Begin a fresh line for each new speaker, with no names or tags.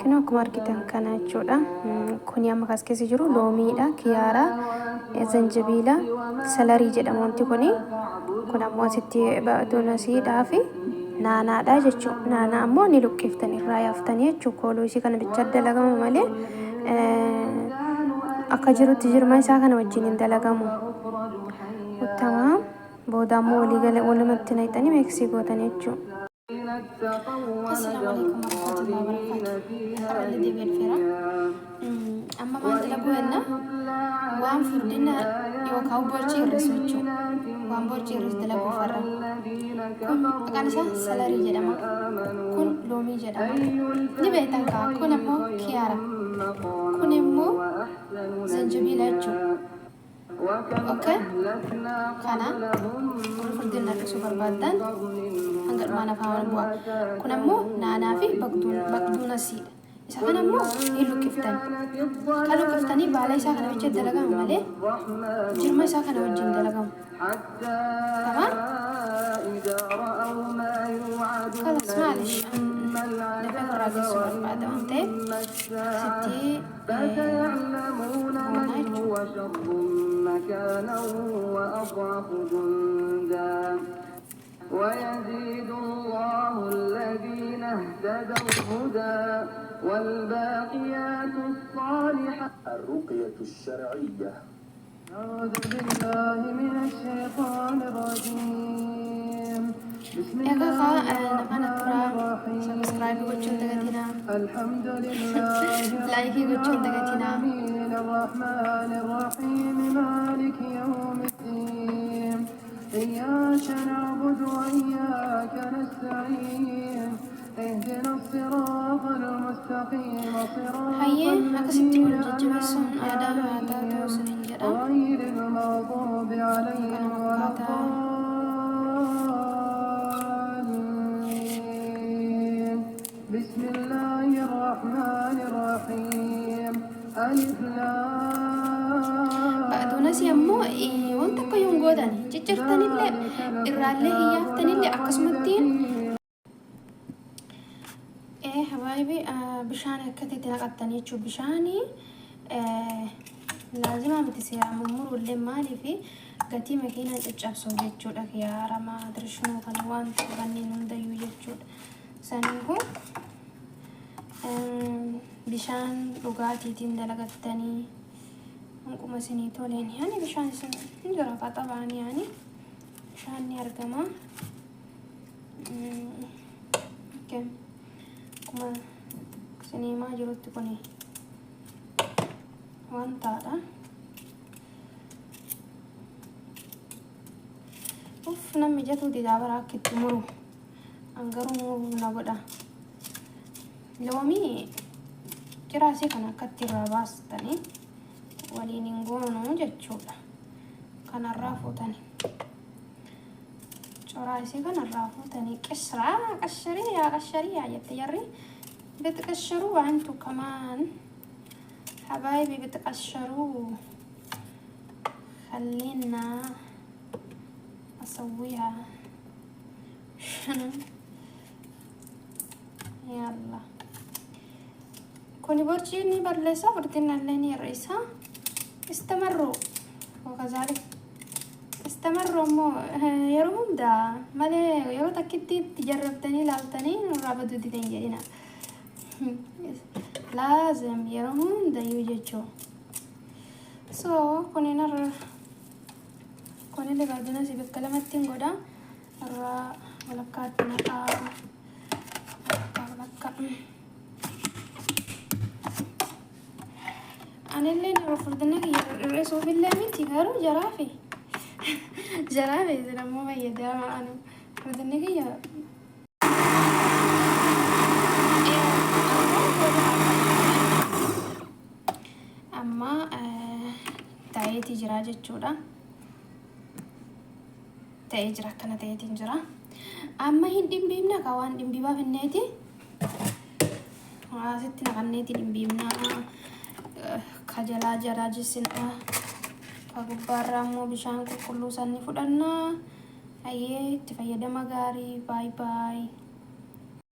Kino akkuma argitan kana jechuudha. Kuni amma as keessa jiru loomiidha, kiyaaraa, zanjabiila, salarii jedhama wanti kuni. Kun ammoo asitti baadonasiidhaa fi naanaadha jechuudha. Naanaa ammoo ni luqqiftan irraa yaaftanii jechuudha. Kooluu isii kana bicha dalagamu malee akka jirutti jirma isaa kana wajjin hin dalagamu. Uttamaa booda ammoo walumatti naqxanii miksii gootanii jechuudha. Assalamualaikum warahmatullahi wabarakatuh. Haralli deebiin fira. Amma maal dalagu jenna waan furdina yookaan borcii irratti jechuudha. Waan borcii irratti dalagu farra. Kun maqaan isaa salarii jedhama. Kun loomii jedhama. Ni beektan kaa kun ammoo kiyaara. Kun immoo zanjabiila jechuudha. Oke, kana furdina irratti barbaadan hanga dhumaan afaan bu'a. Kun ammoo naanaa fi baqduunasiidha. Isa kana ammoo hin luqqiftan. Kan luqqiftanii baala isaa kana wajjin dalagamu malee jirma isaa kana wajjin dalagamu. Tamam? Kalas maalish lafa irraa geessu barbaada waan ta'eef sitti goonaa jechuudha. ويزيد الله الذين اهتدوا هدى والباقيات الصالحات الرقية الشرعية. أعوذ بالله من الشيطان الرجيم. بسم الله الرحمن الرحيم. سبسكرايب وجهن دقتنا. الحمد لله لايك وجهن دقتنا. الرحمن الرحيم مالك يوم الدين. إياك نعبد وإياك نستعين اهدنا الصراط المستقيم صراط الذين غير المغضوب عليهم ولا الضالين. بسم الله الرحمن الرحيم. ألف Nasi ammoo wanta akka yoon goodan ciccirtanillee irraallee hiyyaaftanillee akkasumattiin habaayibi bishaan akkatti itti naqattanii jechuudha. Bishaanii laazima miti seera mummuruullee maaliif gatii makiinaan caccabsuu jechuudha. Kiyaarama dirishinuu kana waan kanneen hundayyuu jechuudha. Saniifuu bishaan dhugaatiitiin dalagattanii Angkuma sini tolen yani bishaan isin jira qaxabaan yani bishaan ni argama. Kuma sini maa jirutti kuni wantaadha. Namni jatu didaabara akkitti muru angaruu muruu na godha. Loomii kiraasii kana akkatti irraa baastanii waliin hin goonuu jechuudha. Kanarraa fuutanii coraa isii kanarraa fuutanii qashariyaa jette jarri bitqasharuu waantu kamaan habaayibi bitqasharuu خلينا أسويها شنو يلا كوني برجيني برلسا بردنا ليني الرئيسة استمروا وكذلك استمروا مو يروم دا مالي يرو تكتي تجربتني لالتني ورابدو دي تنجينا لازم يروم دا يوجدشو كوني نر كوني اللي بعدنا سيب الكلمات تنقودا الرا ولكات نقا أنا اللي نرفضنا الرئيسو بالله ميتي قالوا جرافي جرافي إذا مو بيدا أنا رفضنا كي أما تايتي جراجة جودا تاي جرا كنا تايتي جرا أما هندم بيمنا كوان دم بيبا في النادي ستنا كنادي دم بيمنا خجلا جرا جسنا كغبارا مو بيشان كلو سني فدنا أيه تفايدا مغاري باي باي